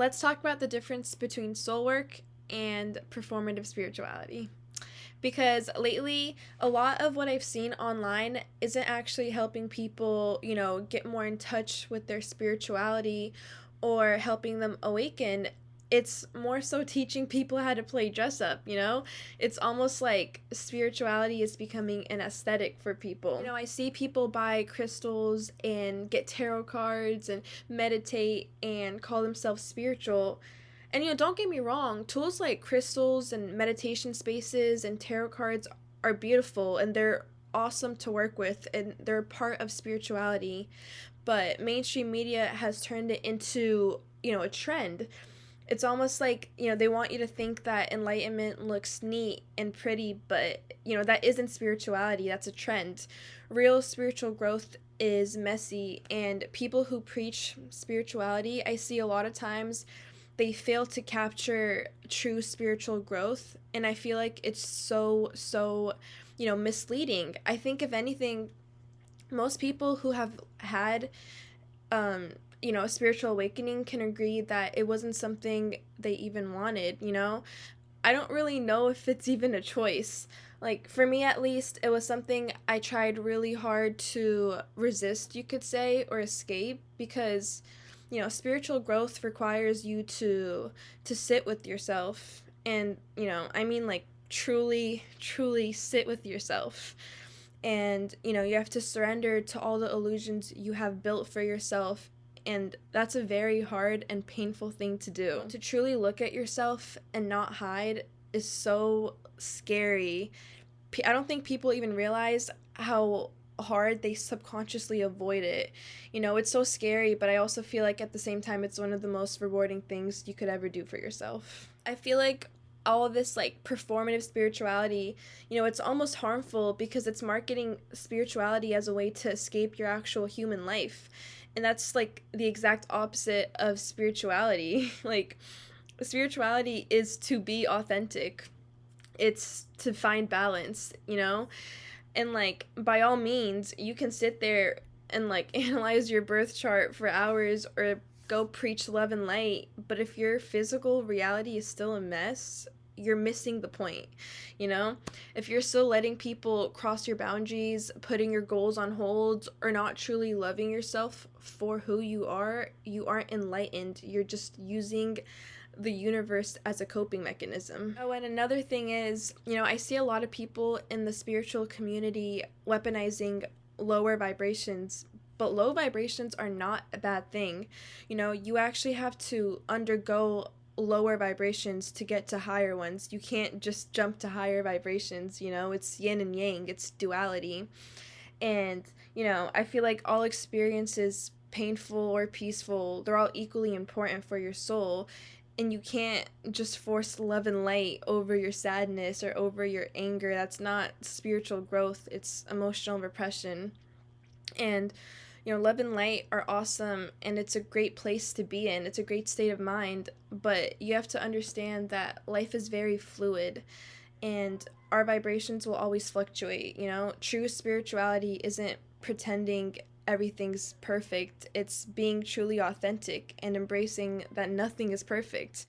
Let's talk about the difference between soul work and performative spirituality. Because lately, a lot of what I've seen online isn't actually helping people, get more in touch with their spirituality or helping them awaken. It's more so teaching people how to play dress up. It's almost like spirituality is becoming an aesthetic for people. I see people buy crystals and get tarot cards and meditate and call themselves spiritual. And don't get me wrong, tools like crystals and meditation spaces and tarot cards are beautiful and they're awesome to work with and they're part of spirituality. But mainstream media has turned it into, a trend. It's almost like, they want you to think that enlightenment looks neat and pretty, but, that isn't spirituality, that's a trend. Real spiritual growth is messy, and people who preach spirituality, I see a lot of times they fail to capture true spiritual growth, and I feel like it's so misleading. I think if anything, most people who have had a spiritual awakening can agree that it wasn't something they even wanted. I don't really know if it's even a choice. Like, for me at least, it was something I tried really hard to resist, you could say, or escape, because spiritual growth requires you to sit with yourself, and I mean, like, truly sit with yourself. And you have to surrender to all the illusions you have built for yourself, and that's a very hard and painful thing to do. To truly look at yourself and not hide is so scary. I don't think people even realize how hard they subconsciously avoid it. It's so scary, but I also feel like at the same time it's one of the most rewarding things you could ever do for yourself. I feel like all of this like performative spirituality, it's almost harmful because it's marketing spirituality as a way to escape your actual human life. And that's like the exact opposite of spirituality. Like, spirituality is to be authentic. It's to find balance. And like, by all means, you can sit there and like analyze your birth chart for hours or go preach love and light, but if your physical reality is still a mess, you're missing the point. you know if you're still letting people cross your boundaries, putting your goals on hold, or not truly loving yourself for who you aren't enlightened. You're just using the universe as a coping mechanism. Oh, and another thing is, I see a lot of people in the spiritual community weaponizing lower vibrations, but low vibrations are not a bad thing. You actually have to undergo lower vibrations to get to higher ones. You can't just jump to higher vibrations. It's yin and yang, it's duality. And, I feel like all experiences, painful or peaceful, they're all equally important for your soul. And you can't just force love and light over your sadness or over your anger. That's not spiritual growth, it's emotional repression. And, love and light are awesome and it's a great place to be in. It's a great state of mind. But you have to understand that life is very fluid and our vibrations will always fluctuate. True spirituality isn't pretending everything's perfect, it's being truly authentic and embracing that nothing is perfect.